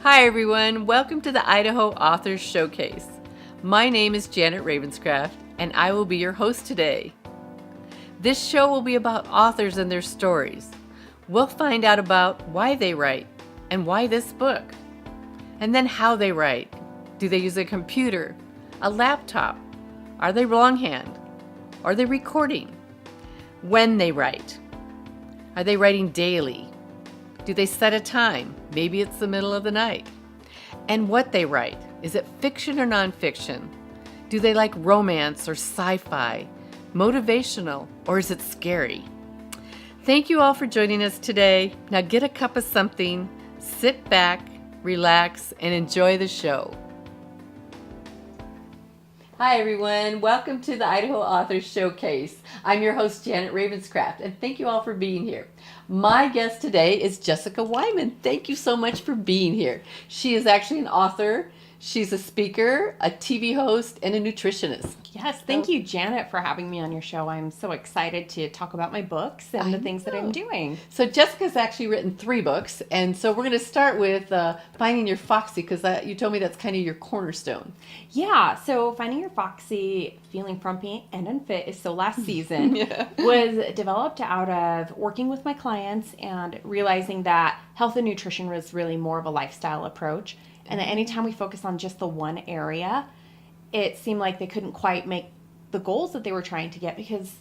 Hi everyone, welcome to the Idaho Authors Showcase. My name is Janet Ravenscraft and I will be your host today. This show will be about authors and their stories. We'll find out about why they write and why this book. And then how they write. Do they use a computer, a laptop? Are they longhand? Are they recording? When they write. Are they writing daily? Do they set a time? Maybe it's the middle of the night. And what they write. Is it fiction or nonfiction? Do they like romance or sci-fi? Motivational or is it scary? Thank you all for joining us today. Now get a cup of something, sit back, relax, and enjoy the show. Hi everyone, welcome to the Idaho Authors Showcase. I'm your host Janet Ravenscraft and thank you all for being here. My guest today is Jessica Wyman. Thank you so much for being here. She is actually an author, she's a speaker, a TV host, and a nutritionist. Yes, thank you, Janet, for having me on your show. I'm so excited to talk about my books and the things that I'm doing. So Jessica's actually written 3 books, and so we're going to start with Finding Your Foxy, because you told me that's kind of your cornerstone. Yeah, so Finding Your Foxy, Feeling Frumpy and Unfit is So Last Season was developed out of working with my clients and realizing that health and nutrition was really more of a lifestyle approach. And that anytime we focus on just the one area, it seemed like they couldn't quite make the goals that they were trying to get because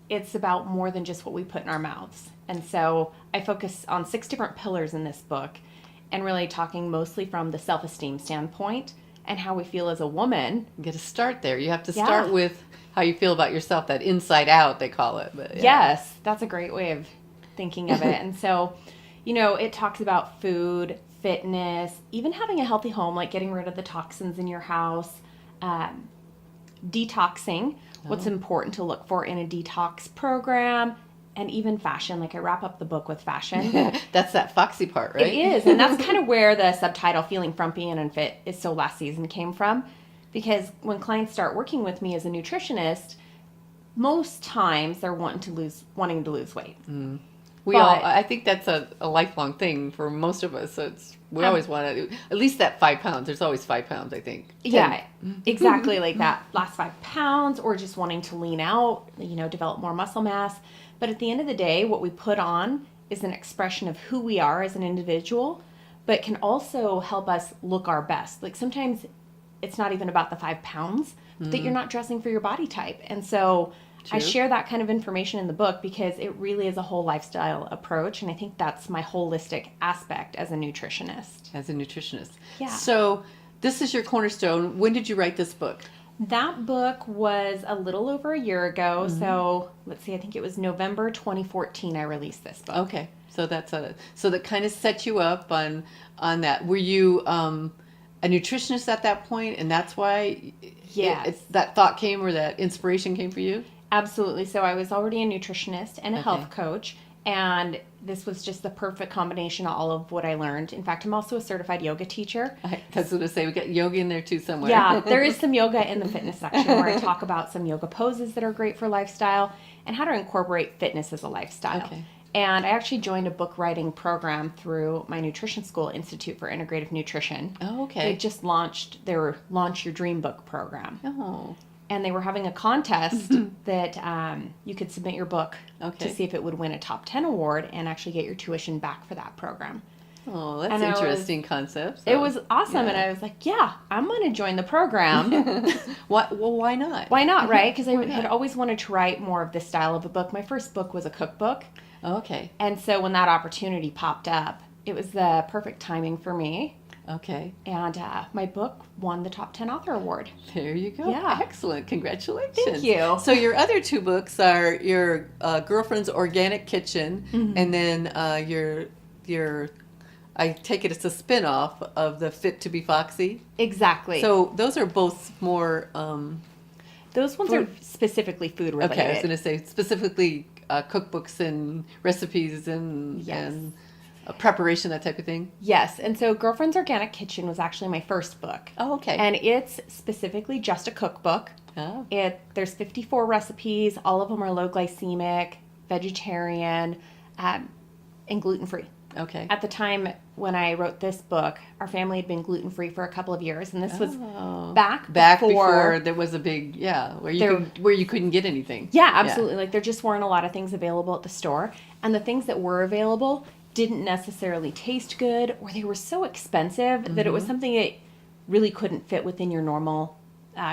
it's about more than just what we put in our mouths. And so I focus on 6 different pillars in this book and really talking mostly from the self-esteem standpoint and how we feel as a woman. You get to start there. You have to start with how you feel about yourself, that inside out, they call it. But, Yes, that's a great way of thinking of it. And so, it talks about food, fitness, even having a healthy home, like getting rid of the toxins in your house, detoxing, what's important to look for in a detox program, and even fashion. Like I wrap up the book with fashion. That's that foxy part, right? It is, and that's kind of where the subtitle Feeling Frumpy and Unfit is So Last Season came from, because when clients start working with me as a nutritionist, most times they're wanting to lose weight. I think that's a lifelong thing for most of us. So we always want to, at least that 5 pounds. There's always 5 pounds, I think. 10. Yeah, exactly like that. Last 5 pounds, or just wanting to lean out, develop more muscle mass. But at the end of the day, what we put on is an expression of who we are as an individual, but can also help us look our best. Like sometimes it's not even about the 5 pounds, but that you're not dressing for your body type. And so I share that kind of information in the book because it really is a whole lifestyle approach. And I think that's my holistic aspect as a nutritionist. Yeah. So this is your cornerstone. When did you write this book? That book was a little over a year ago. So let's see, I think it was November 2014 I released this book. Okay. So so that kind of set you up on that. Were you a nutritionist at that point, and that's why that thought came, or that inspiration came for you? Absolutely. So I was already a nutritionist and a health coach, and this was just the perfect combination of all of what I learned. In fact, I'm also a certified yoga teacher. I was going to say, we got yoga in there too somewhere. Yeah, there is some yoga in the fitness section where I talk about some yoga poses that are great for lifestyle and how to incorporate fitness as a lifestyle. Okay. And I actually joined a book writing program through my nutrition school, Institute for Integrative Nutrition. Oh, okay. They just launched their Launch Your Dream Book program. Oh. And they were having a contest that you could submit your book to see if it would win a top 10 award and actually get your tuition back for that program. Oh, that's an interesting concept. So, it was awesome. And I was like, I'm going to join the program. Why not? Why not, right? Because I had always wanted to write more of this style of a book. My first book was a cookbook. Okay. And so when that opportunity popped up, it was the perfect timing for me. Okay. And my book won the top 10 author award. There you go. Yeah. Excellent. Congratulations. Thank you. So your other 2 books are your Girlfriend's Organic Kitchen, and then your I take it it's a spin-off of the Fit to be Foxy. Exactly. So those are both more those ones are specifically food related. Okay, I was going to say specifically cookbooks and recipes and preparation, that type of thing? Yes. And so Girlfriend's Organic Kitchen was actually my first book. Oh, okay. And it's specifically just a cookbook. Oh. There's 54 recipes. All of them are low glycemic, vegetarian, and gluten-free. Okay. At the time when I wrote this book, our family had been gluten-free for a couple of years, and this was back before there was a big, where you couldn't get anything. Yeah, absolutely. Like there just weren't a lot of things available at the store, and the things that were available didn't necessarily taste good, or they were so expensive that it was something that really couldn't fit within your normal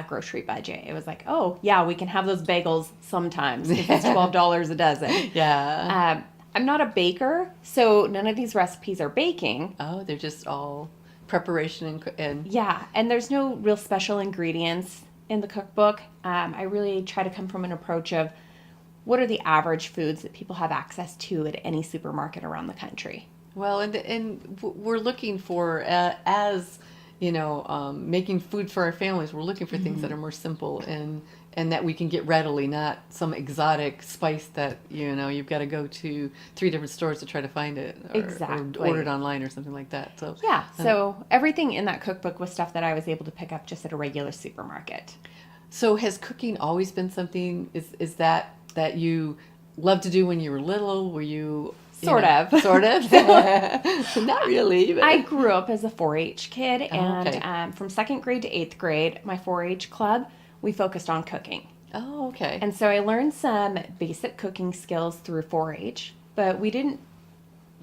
grocery budget. It was like, oh yeah, we can have those bagels sometimes if it's $12 a dozen. Yeah. I'm not a baker, so none of these recipes are baking. Oh, they're just all preparation and Yeah, and there's no real special ingredients in the cookbook. I really try to come from an approach of what are the average foods that people have access to at any supermarket around the country. Well, and we're looking for as making food for our families. We're looking for things that are more simple and that we can get readily, not some exotic spice that you've got to go to 3 different stores to try to find it, or order it online or something like that. So yeah, so everything in that cookbook was stuff that I was able to pick up just at a regular supermarket. So has cooking always been something? Is that you loved to do when you were little? Were you? Sort of. Not really. But. I grew up as a 4-H kid, and okay. From 2nd grade to 8th grade, my 4-H club, we focused on cooking. Oh, okay. And so I learned some basic cooking skills through 4-H, but we didn't,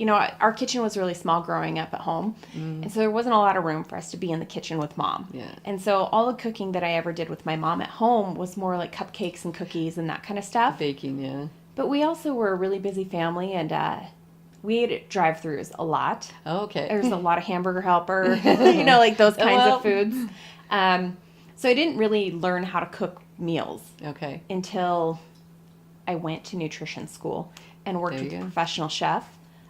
our kitchen was really small growing up at home, and so there wasn't a lot of room for us to be in the kitchen with Mom. Yeah. And so all the cooking that I ever did with my mom at home was more like cupcakes and cookies and that kind of stuff. Baking, yeah. But we also were a really busy family, and we ate at drive-thrus a lot. Oh, okay. There was a lot of Hamburger Helper, like those kinds of foods. So I didn't really learn how to cook meals until I went to nutrition school and worked with a professional chef,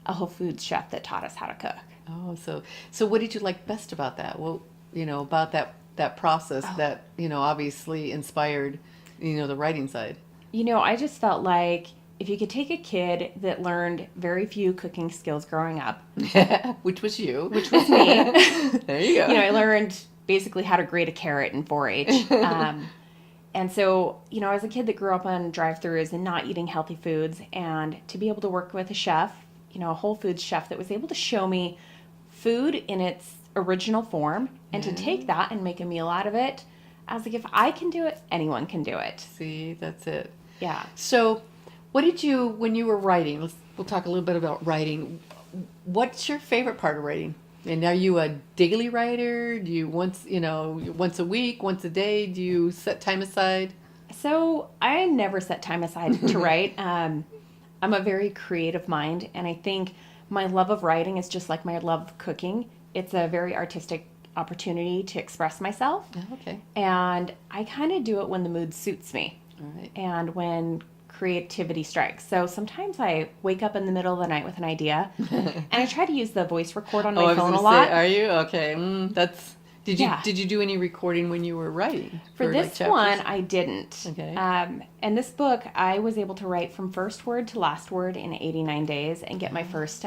a Whole Foods chef that taught us how to cook. Oh, so what did you like best about that? Well, about that process that, obviously inspired, the writing side. I just felt like if you could take a kid that learned very few cooking skills growing up, which was you, which was me. There you go. I learned basically how to grate a carrot in 4-H. And so, as a kid that grew up on drive-thrus and not eating healthy foods, and to be able to work with a chef, a Whole Foods chef that was able to show me food in its original form and to take that and make a meal out of it, I was like, if I can do it, anyone can do it. See, that's it. Yeah. So what did you, when you were writing, we'll talk a little bit about writing. What's your favorite part of writing? And are you a daily writer? Do you once a week, once a day? Do you set time aside? So I never set time aside to write. I'm a very creative mind, and I think my love of writing is just like my love of cooking. It's a very artistic opportunity to express myself. Oh, okay. And I kind of do it when the mood suits me. All right. And when creativity strikes. So sometimes I wake up in the middle of the night with an idea, and I try to use the voice record on my phone a lot. Are you? Okay. Did you do any recording when you were writing? For this one, I didn't. Okay. And this book, I was able to write from first word to last word in 89 days and get my first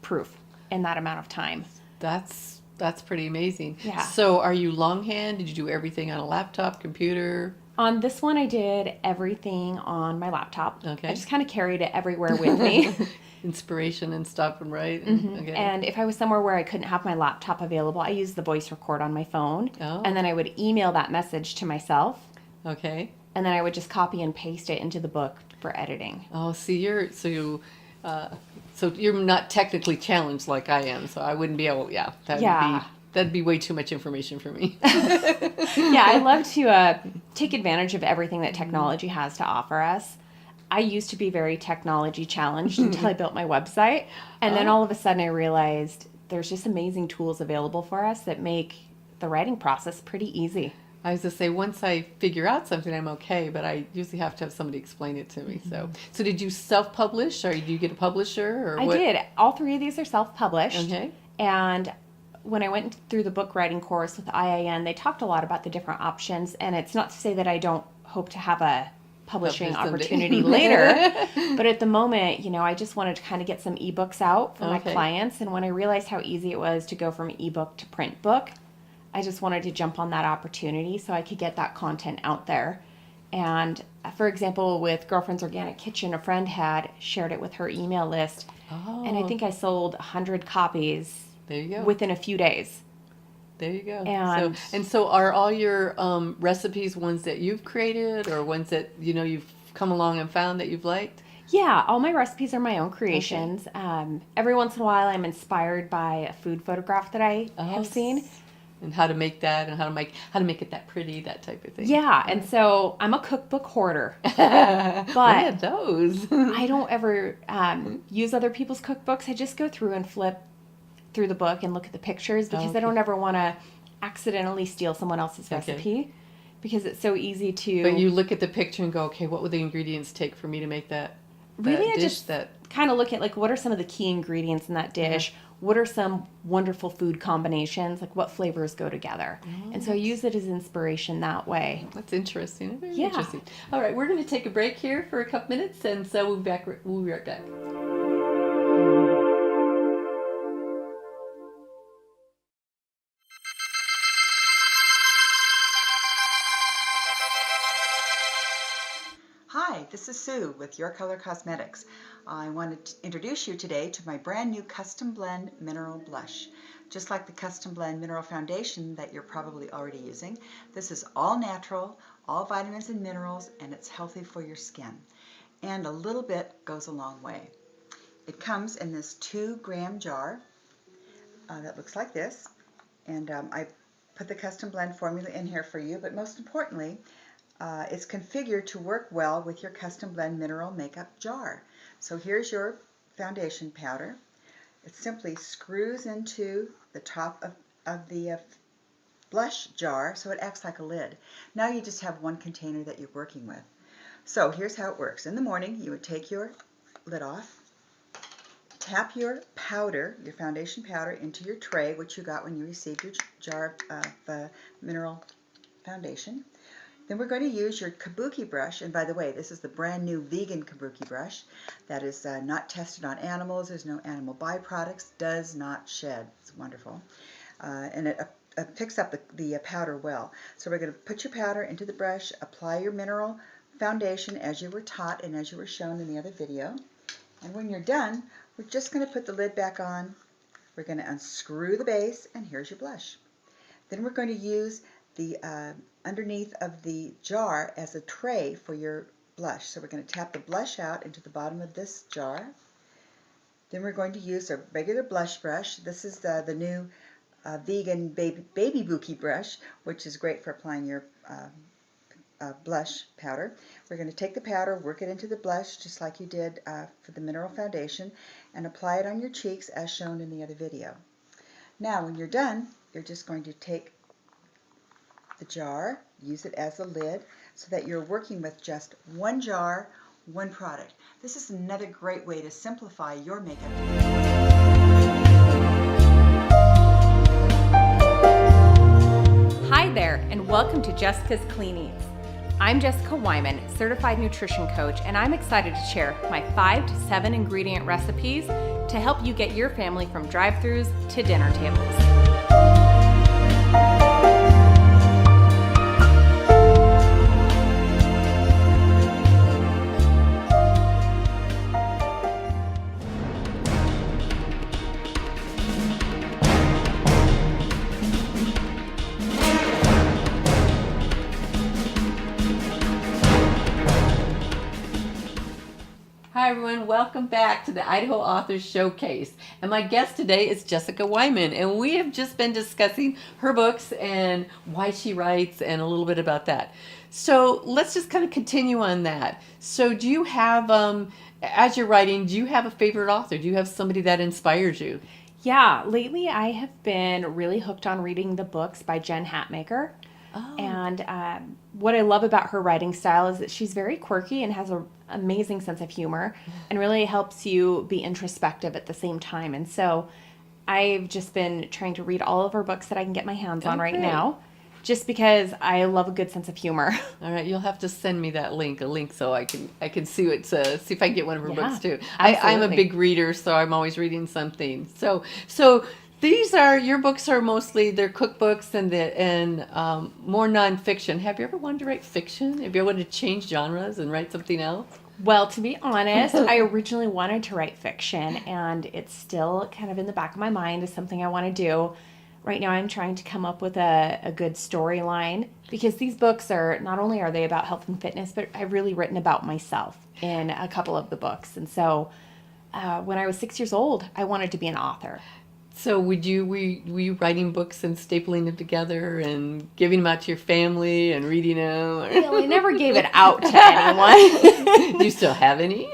proof in that amount of time. That's pretty amazing. Yeah. So are you longhand? Did you do everything on a laptop, computer? On this one, I did everything on my laptop. Okay. I just kind of carried it everywhere with me. Inspiration and stuff and write. Mm-hmm. Okay. And if I was somewhere where I couldn't have my laptop available, I used the voice record on my phone. Oh. And then I would email that message to myself. Okay. And then I would just copy and paste it into the book for editing. Oh, see, so you're not technically challenged like I am, so I wouldn't be able. Yeah. That'd be way too much information for me. Yeah, I love to take advantage of everything that technology has to offer us. I used to be very technology challenged until I built my website. And then all of a sudden I realized there's just amazing tools available for us that make the writing process pretty easy. I was going to say, once I figure out something, I'm okay, but I usually have to have somebody explain it to me. Mm-hmm. So did you self-publish, or did you get a publisher? Or I did. All 3 of these are self-published. Okay. And when I went through the book writing course with IIN, they talked a lot about the different options. And it's not to say that I don't hope to have a publishing opportunity later. But at the moment, I just wanted to kind of get some ebooks out for my clients. And when I realized how easy it was to go from ebook to print book, I just wanted to jump on that opportunity so I could get that content out there. And for example, with Girlfriend's Organic Kitchen, a friend had shared it with her email list. Oh. And I think I sold 100 copies There you go. within a few days. There you go. And so are all your recipes ones that you've created or ones that, you've come along and found that you've liked? Yeah, all my recipes are my own creations. Okay. Every once in a while, I'm inspired by a food photograph that I have seen. And how to make that, and how to make it that pretty, that type of thing. Yeah, and so I'm a cookbook hoarder. But one of those. I don't ever use other people's cookbooks. I just go through and flip through the book and look at the pictures because I don't ever want to accidentally steal someone else's recipe because it's so easy to... But you look at the picture and go, okay, what would the ingredients take for me to make that really, dish? I just kind of look at, like, what are some of the key ingredients in that dish? What are some wonderful food combinations? Like, what flavors go together? And so I use it as inspiration that way. That's interesting. Very interesting. All right, we're going to take a break here for a couple minutes, and so we'll be right back. Hi, this is Sue with Your Color Cosmetics. I wanted to introduce you today to my brand new Custom Blend Mineral Blush. Just like the Custom Blend Mineral Foundation that you're probably already using, this is all natural, all vitamins and minerals, and it's healthy for your skin. And a little bit goes a long way. It comes in this 2-gram jar that looks like this. And I put the Custom Blend formula in here for you, but most importantly, it's configured to work well with your Custom Blend Mineral Makeup jar. So here's your foundation powder. It simply screws into the top of the blush jar so it acts like a lid. Now you just have one container that you're working with. So here's how it works. In the morning, you would take your lid off, tap your powder, your foundation powder, into your tray, which you got when you received your jar of mineral foundation. Then we're going to use your kabuki brush, and by the way, this is the brand new vegan kabuki brush that is not tested on animals. There's no animal byproducts, does not shed. It's wonderful. And it picks up the powder well. So we're going to put your powder into the brush, apply your mineral foundation as you were taught and as you were shown in the other video. And when you're done, we're just going to put the lid back on. We're going to unscrew the base, and here's your blush. Then we're going to use the underneath of the jar as a tray for your blush. So we're going to tap the blush out into the bottom of this jar. Then we're going to use a regular blush brush. This is the new vegan baby bouquet brush, which is great for applying your blush powder. We're going to take the powder, work it into the blush just like you did for the mineral foundation, and apply it on your cheeks as shown in the other video. Now when you're done, you're just going to take the jar, use it as a lid so that you're working with just one jar, one product. This is another great way to simplify your makeup. Hi there, and welcome to Jessica's Clean Eats. I'm Jessica Wyman, certified nutrition coach, and I'm excited to share my 5 to 7 ingredient recipes to help you get your family from drive-thrus to dinner tables. Hi everyone, welcome back to the Idaho Authors Showcase. And my guest today is Jessica Wyman, and we have just been discussing her books and why she writes and a little bit about that. So let's just kind of continue on that. So do you have, as you're writing, do you have a favorite author? Do you have somebody that inspires you? Yeah, lately I have been really hooked on reading the books by Jen Hatmaker. Oh. And what I love about her writing style is that she's very quirky and has an amazing sense of humor and really helps you be introspective at the same time. And so I've just been trying to read all of her books that I can get my hands on right now, just because I love a good sense of humor. All right, you'll have to send me that link, so I can see what see if I can get one of her books too. Absolutely. I'm a big reader, so I'm always reading something. So Your books are mostly, they're cookbooks and more nonfiction. Have you ever wanted to write fiction? Have you ever wanted to change genres and write something else? Well, to be honest, I originally wanted to write fiction, and it's still kind of in the back of my mind as something I want to do. Right now, I'm trying to come up with a good storyline, because these books not only are they about health and fitness, but I've really written about myself in a couple of the books. And so when I was 6 years old, I wanted to be an author. So were you writing books and stapling them together and giving them out to your family and reading them? Well, I never gave it out to anyone. Do you still have any?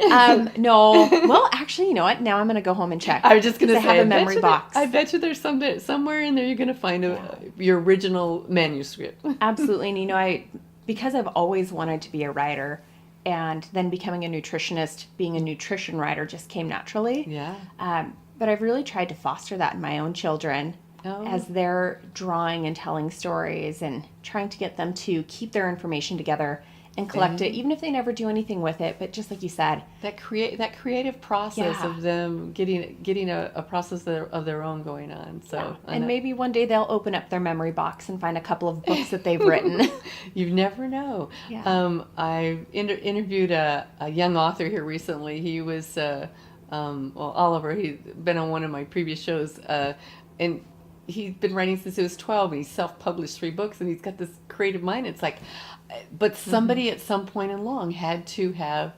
No. Well, actually, you know what? Now I'm going to go home and check. I was just going to say, I have a memory box. I bet you there's somewhere in there you're going to find your original manuscript. Absolutely. And because I've always wanted to be a writer, and then becoming a nutritionist, being a nutrition writer just came naturally. Yeah. But I've really tried to foster that in my own children as they're drawing and telling stories and trying to get them to keep their information together and collect it, even if they never do anything with it. But just like you said, that creative process of them getting a process of their own going on. So and maybe one day they'll open up their memory box and find a couple of books that they've written. You never know. Yeah. I interviewed a young author here recently. He was Oliver. He's been on one of my previous shows, and he's been writing since he was 12. And he's self-published 3 books, and he's got this creative mind. It's like, but somebody at some point along had to have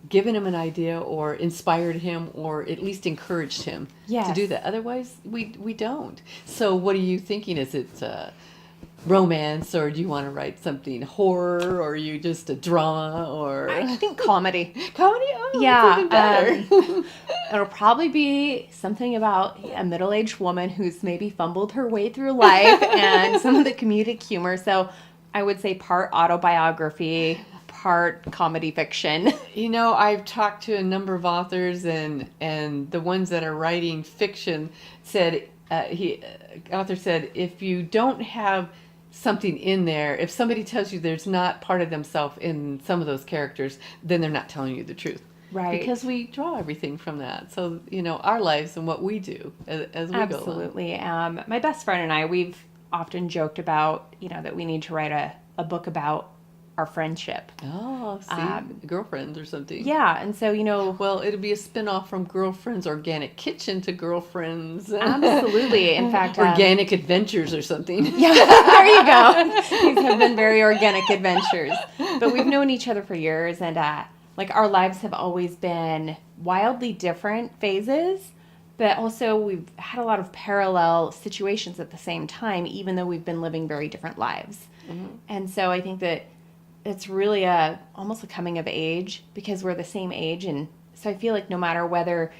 given him an idea or inspired him or at least encouraged him to do that. Otherwise, we don't. So what are you thinking? Is it romance, or do you want to write something horror, or are you just a drama, or I think comedy. Comedy? Oh, Yeah. that's even better. It'll probably be something about a middle-aged woman who's maybe fumbled her way through life and some of the comedic humor. So I would say part autobiography, part comedy fiction. You know, I've talked to a number of authors, and the ones that are writing fiction said, author said, if you don't have something in there, if somebody tells you there's not part of themselves in some of those characters, then they're not telling you the truth. Right. Because we draw everything from that. So, our lives and what we do as we go along. Absolutely. My best friend and I, we've often joked about, that we need to write a book about our friendship. Oh, see, girlfriends or something. Yeah, and so, Well, it'll be a spin-off from Girlfriends Organic Kitchen to Girlfriends. Absolutely. In fact, Organic Adventures or something. Yeah, there you go. These have been very organic adventures. But we've known each other for years, and our lives have always been wildly different phases, but also we've had a lot of parallel situations at the same time, even though we've been living very different lives. Mm-hmm. And so I think that it's really almost a coming of age, because we're the same age. And so I feel like no matter whether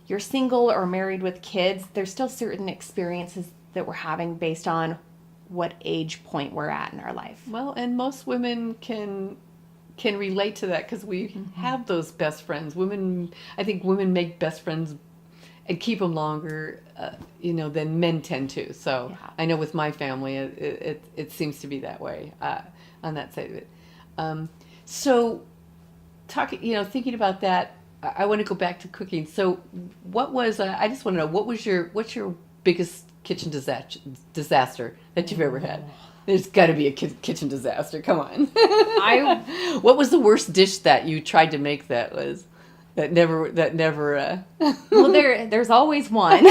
you're single or married with kids, there's still certain experiences that we're having based on what age point we're at in our life. Well, and most women can relate to that, because we have those best friends. I think women make best friends and keep them longer, than men tend to. So yeah. I know with my family, it seems to be that way on that side of it. So, thinking about that, I want to go back to cooking. So, I just want to know, what's your biggest kitchen disaster that you've ever had? There's got to be a kitchen disaster. Come on. What was the worst dish that you tried to make that never? Well, there's always one.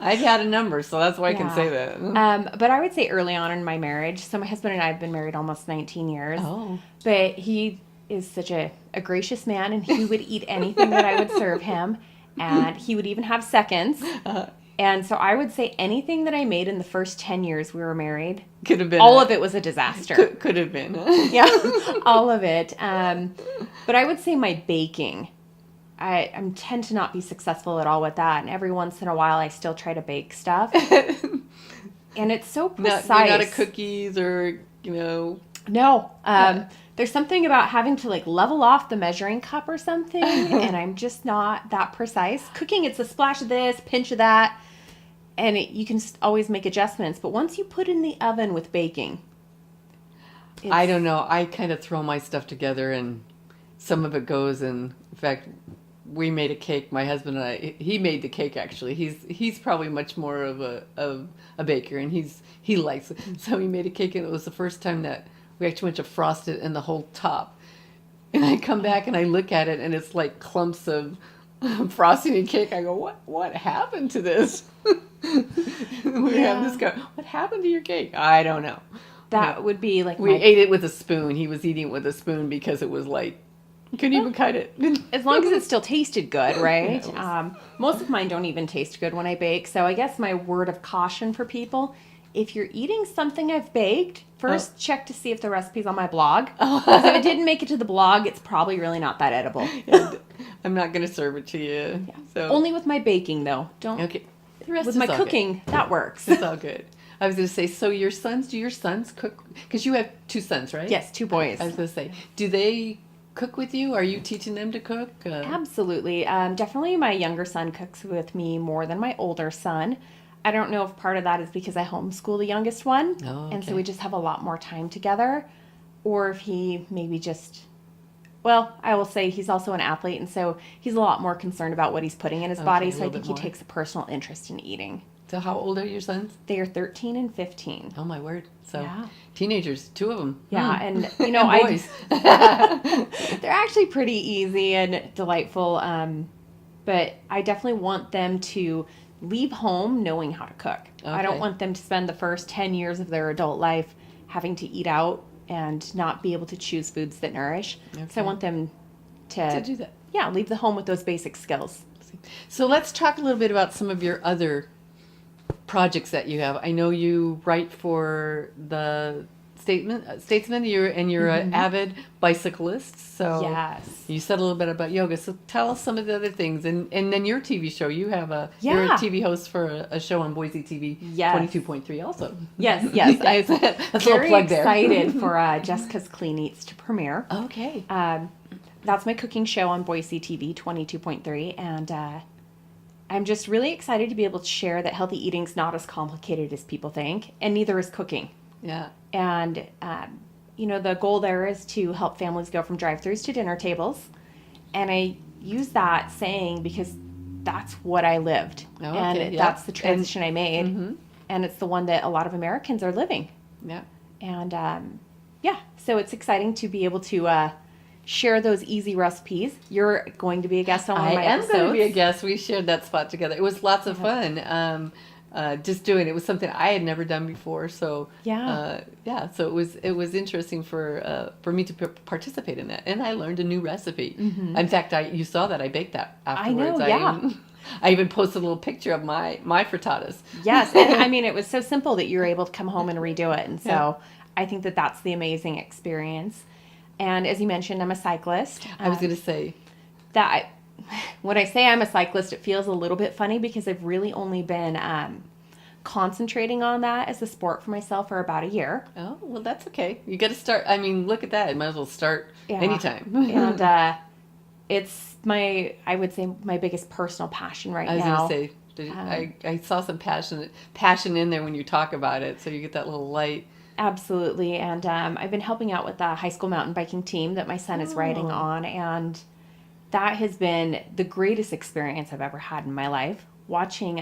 I've had a number, so that's why I can say that. But I would say early on in my marriage, so my husband and I have been married almost 19 years. Oh. But he is such a gracious man, and he would eat anything that I would serve him, and he would even have seconds. And so I would say anything that I made in the first 10 years we were married, could have been all of it was a disaster. Could have been. Yeah, all of it. But I would say my baking, I tend to not be successful at all with that. And every once in a while, I still try to bake stuff. And it's so precise. You're not a cookies or, No. There's something about having to level off the measuring cup or something. And I'm just not that precise. Cooking, it's a splash of this, pinch of that. And you can always make adjustments. But once you put in the oven with baking, I don't know. I kind of throw my stuff together, and some of it goes. And in fact, we made a cake. My husband and I. He made the cake actually. He's probably much more of a baker, and he likes it. So he made a cake, and it was the first time that we actually went to frost it in the whole top. And I come back and I look at it, and it's like clumps of frosting and cake. I go, what happened to this? We have this guy. What happened to your cake? I don't know. That would be like we ate it with a spoon. He was eating it with a spoon because it was like couldn't even cut it. As long as it still tasted good, right? Yeah, most of mine don't even taste good when I bake. So I guess my word of caution for people: if you're eating something I've baked, first check to see if the recipe's on my blog. Because if it didn't make it to the blog, it's probably really not that edible. I'm not going to serve it to you. Yeah. So Only with my baking, though. Don't. Okay. The rest With is my all cooking, that works. Good. It's all good. I was going to say, so do your sons cook? Because you have 2 sons, right? Yes, 2 boys. I was going to say, do they cook with you? Are you teaching them to cook? Absolutely. Definitely my younger son cooks with me more than my older son. I don't know if part of that is because I homeschool the youngest one. Oh, okay. And so we just have a lot more time together. Or if he maybe just... Well, I will say he's also an athlete, and so he's a lot more concerned about what he's putting in his body, so I think he takes a personal interest in eating. So how old are your sons? They are 13 and 15. Oh, my word. So Yeah. Teenagers, 2 of them. Yeah, and you know, And boys. they're actually pretty easy and delightful, but I definitely want them to leave home knowing how to cook. I don't Okay. want them to spend the first 10 years of their adult life having to eat out and not be able to choose foods that nourish. So I Okay. want them to do that. Yeah, leave the home with those basic skills. So let's talk a little bit about some of your other projects that you have. I know you write for the Statesman. You're an avid bicyclist. So Yes. you said a little bit about yoga. So tell us some of the other things. And then your TV show. You're a Yeah. TV host for a show on Boise TV. Yes. 22.3 also. Yes. That's a little Very plug there. excited for Jessica's Clean Eats to premiere. Okay. That's my cooking show on Boise TV 22.3, and I'm just really excited to be able to share that healthy eating's not as complicated as people think, and neither is cooking. Yeah. And the goal there is to help families go from drive-thrus to dinner tables, and I use that saying because that's what I lived, Oh, okay, and yeah. that's the transition I made, and it's the one that a lot of Americans are living. Yeah. And so it's exciting to be able to share those easy recipes. You're going to be a guest on one of my episodes. I am going to be a guest. We shared that spot together. It was lots of fun. Just doing it was something I had never done before. So So it was interesting for me to participate in that, and I learned a new recipe. In fact, you saw that I baked that afterwards. I know. Yeah. I even posted a little picture of my frittatas. Yes, and I mean it was so simple that you were able to come home and redo it, and so I think that that's the amazing experience. And as you mentioned, I'm a cyclist. I was going to say that when I say I'm a cyclist, it feels a little bit funny because I've really only been concentrating on that as a sport for myself for about a year. Oh, well, that's okay. You got to start. I mean, look at that. You might as well start anytime. And it's I would say my biggest personal passion right now. I was going to say, I saw some passion in there when you talk about it, so you get that little light. Absolutely. And I've been helping out with the high school mountain biking team that my son is riding on, and that has been the greatest experience I've ever had in my life, watching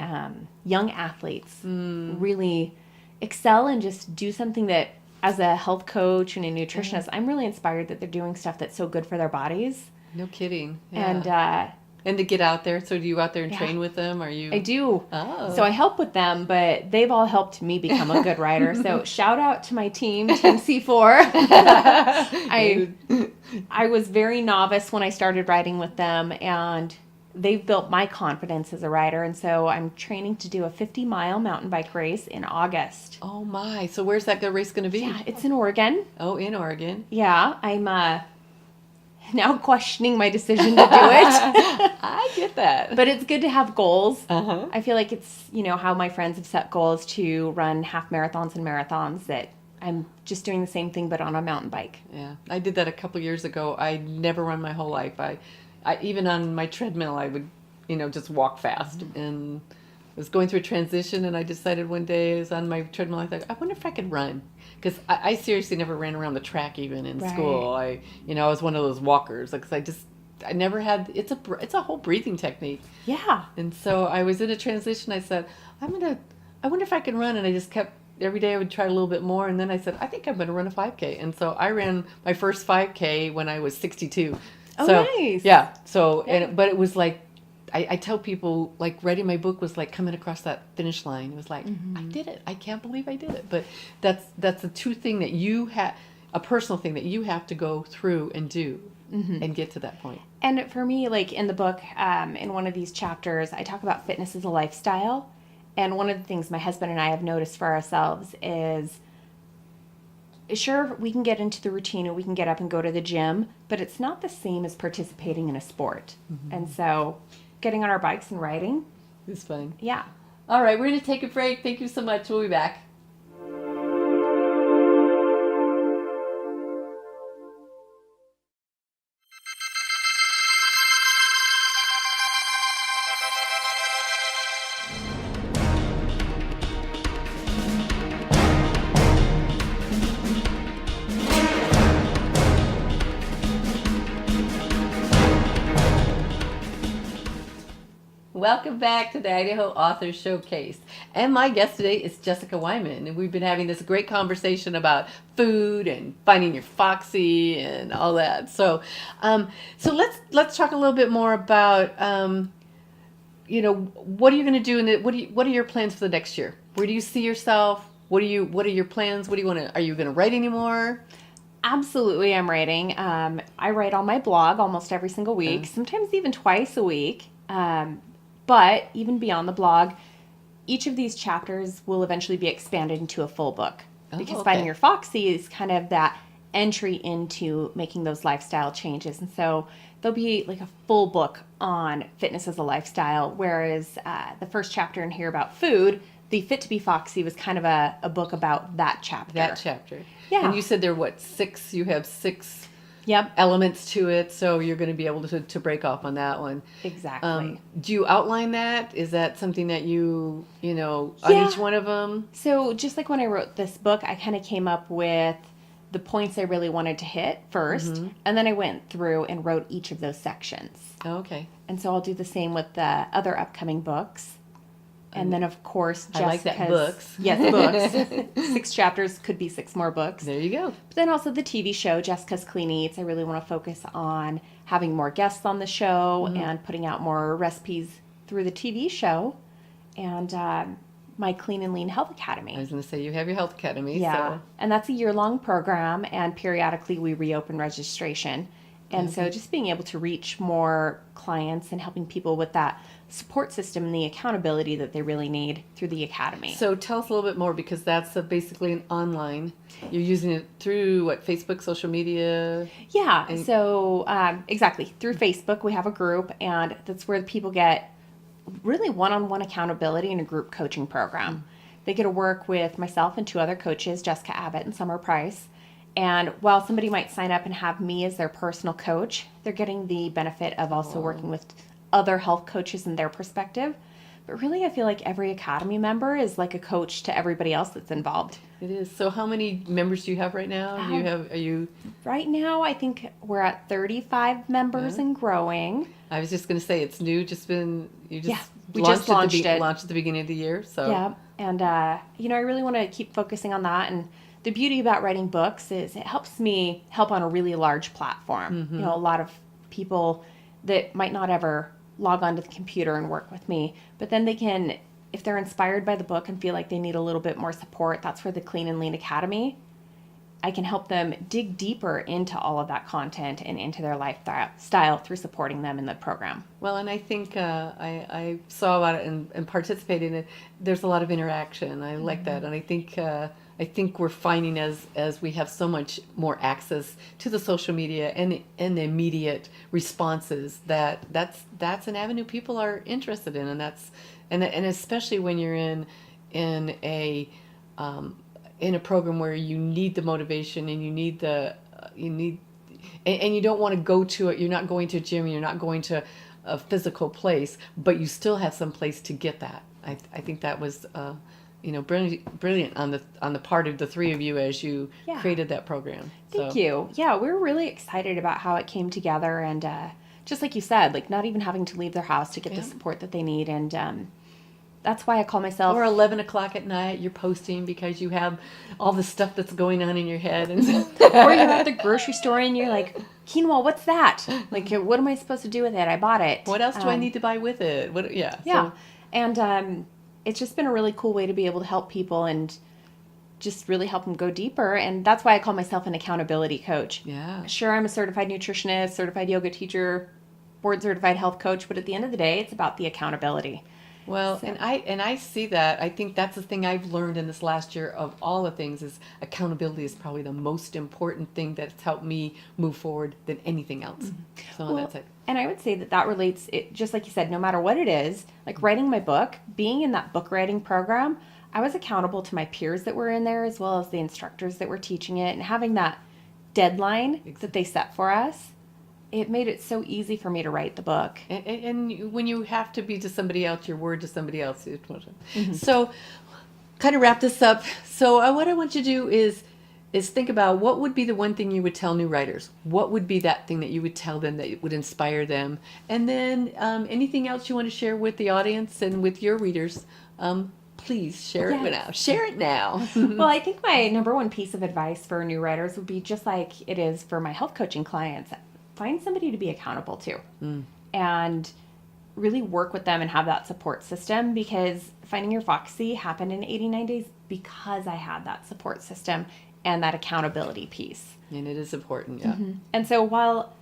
young athletes really excel and just do something that, as a health coach and a nutritionist, I'm really inspired that they're doing stuff that's so good for their bodies. No kidding. Yeah. And to get out there. So do you go out there and train with them? Are you? I do. Oh. So I help with them, but they've all helped me become a good rider. So shout out to my team C4. I was very novice when I started riding with them, and they've built my confidence as a rider. And so I'm training to do a 50-mile mountain bike race in August. Oh my! So where's that race going to be? Yeah, it's in Oregon. Oh, in Oregon. Yeah, I'm now questioning my decision to do it. I get that. But it's good to have goals. Uh-huh. I feel like it's, how my friends have set goals to run half marathons and marathons, that I'm just doing the same thing but on a mountain bike. Yeah, I did that a couple years ago. I never run my whole life. I even on my treadmill, I would, just walk fast. And I was going through a transition, and I decided one day I was on my treadmill, I thought, I wonder if I could run. Because I seriously never ran around the track even in school. I was one of those walkers because I never had, it's a whole breathing technique. Yeah. And so I was in a transition. I said, I wonder if I can run. And I just kept, every day I would try a little bit more. And then I said, I think I'm going to run a 5K. And so I ran my first 5K when I was 62. Oh, so, nice. Yeah. So, Yeah. But it was like, I tell people, like, writing my book was like coming across that finish line. It was like, I did it. I can't believe I did it. But that's a true thing that you have, a personal thing that you have to go through and do and get to that point. And for me, like in the book, in one of these chapters, I talk about fitness as a lifestyle. And one of the things my husband and I have noticed for ourselves is, sure, we can get into the routine and we can get up and go to the gym, but it's not the same as participating in a sport. And so getting on our bikes and riding. It's fun. Yeah. All right, we're going to take a break. Thank you so much. We'll be back. Welcome back to the Idaho Authors Showcase. And my guest today is Jessica Wyman. And we've been having this great conversation about food and finding your foxy and all that. So let's talk a little bit more about, what are you going to do what are your plans for the next year? Where do you see yourself? What are your plans? Are you going to write anymore? Absolutely, I'm writing. I write on my blog almost every single week, sometimes even twice a week. But even beyond the blog, each of these chapters will eventually be expanded into a full book. Because Finding Your Foxy is kind of that entry into making those lifestyle changes. And so there'll be like a full book on fitness as a lifestyle, whereas the first chapter in here about food, the Fit to be Foxy, was kind of a book about that chapter. Yeah. And you said there are six? You have six Yep. elements to it, so you're going to be able to break off on that one. Exactly. Do you outline that? Is that something that you on each one of them? So just like when I wrote this book, I kind of came up with the points I really wanted to hit first, and then I went through and wrote each of those sections. Oh, okay. And so I'll do the same with the other upcoming books. And then, of course, Jessica's... I like that, books. Yes, books. 6 chapters could be 6 more books. There you go. But then also the TV show, Jessica's Clean Eats. I really want to focus on having more guests on the show and putting out more recipes through the TV show. And my Clean and Lean Health Academy. I was going to say, you have your Health Academy. Yeah, So. and that's a year-long program, and periodically we reopen registration. And so just being able to reach more clients and helping people with that support system and the accountability that they really need through the academy. So tell us a little bit more, because that's basically an online. You're using it through Facebook, social media? Yeah, so exactly. Through Facebook, we have a group, and that's where people get really one-on-one accountability in a group coaching program. They get to work with myself and 2 other coaches, Jessica Abbott and Summer Price. And while somebody might sign up and have me as their personal coach, they're getting the benefit of also working with other health coaches and their perspective. But really, I feel like every academy member is like a coach to everybody else that's involved. It is. So how many members do you have right now? Right now, I think we're at 35 members and growing. I was just going to say, it's new. We just launched it. Launched at the beginning of the year. So yeah, and I really want to keep focusing on that. And the beauty about writing books is it helps me help on a really large platform. A lot of people that might not ever log onto the computer and work with me, but then they can, if they're inspired by the book and feel like they need a little bit more support, that's where the Clean and Lean Academy, I can help them dig deeper into all of that content and into their lifestyle through supporting them in the program. Well, and I think I saw about it and participated in it. There's a lot of interaction. I like that, and I think we're finding as we have so much more access to the social media and the immediate responses that's an avenue people are interested in, and especially when you're in a program where you need the motivation and and you don't want to go to it. You're not going to a gym. You're not going to a physical place, but you still have some place to get that. I think that was brilliant on the part of the 3 of you as you created that program. Thank you. Yeah, we're really excited about how it came together, and just like you said, like not even having to leave their house to get the support that they need. And that's why I call myself. Or 11 o'clock at night, you're posting because you have all the stuff that's going on in your head. And Or you're at the grocery store and you're like, quinoa, what's that? Like, what am I supposed to do with it? I bought it. What else do I need to buy with it? Yeah. So, And it's just been a really cool way to be able to help people and just really help them go deeper. And that's why I call myself an accountability coach. yeah. Sure, I'm a certified nutritionist, certified yoga teacher, board certified health coach, but at the end of the day, it's about the accountability. Well, and I see that. I think that's the thing I've learned in this last year of all the things is accountability is probably the most important thing that's helped me move forward than anything else. So that's it. And I would say that relates, just like you said, no matter what it is, like writing my book, being in that book writing program, I was accountable to my peers that were in there as well as the instructors that were teaching it, and having that deadline that they set for us. It made it so easy for me to write the book. And when you have to be to somebody else, your word to somebody else. So, kind of wrap this up. So, what I want you to do is think about what would be the one thing you would tell new writers. What would be that thing that you would tell them that would inspire them? And then anything else you want to share with the audience and with your readers, please share it now. Share it now. Well, I think my number one piece of advice for new writers would be just like it is for my health coaching clients. Find somebody to be accountable to and really work with them and have that support system, because finding your Foxy happened in 89 days because I had that support system and that accountability piece. And it is important, yeah. And so while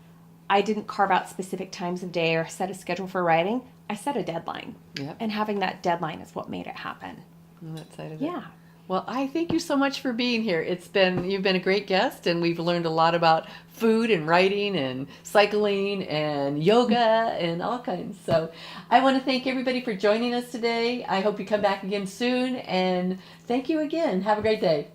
I didn't carve out specific times of day or set a schedule for writing, I set a deadline. Yep. And having that deadline is what made it happen. On that side of it. Yeah. Well, I thank you so much for being here. You've been a great guest, and we've learned a lot about food and writing and cycling and yoga and all kinds. So I want to thank everybody for joining us today. I hope you come back again soon, and thank you again. Have a great day.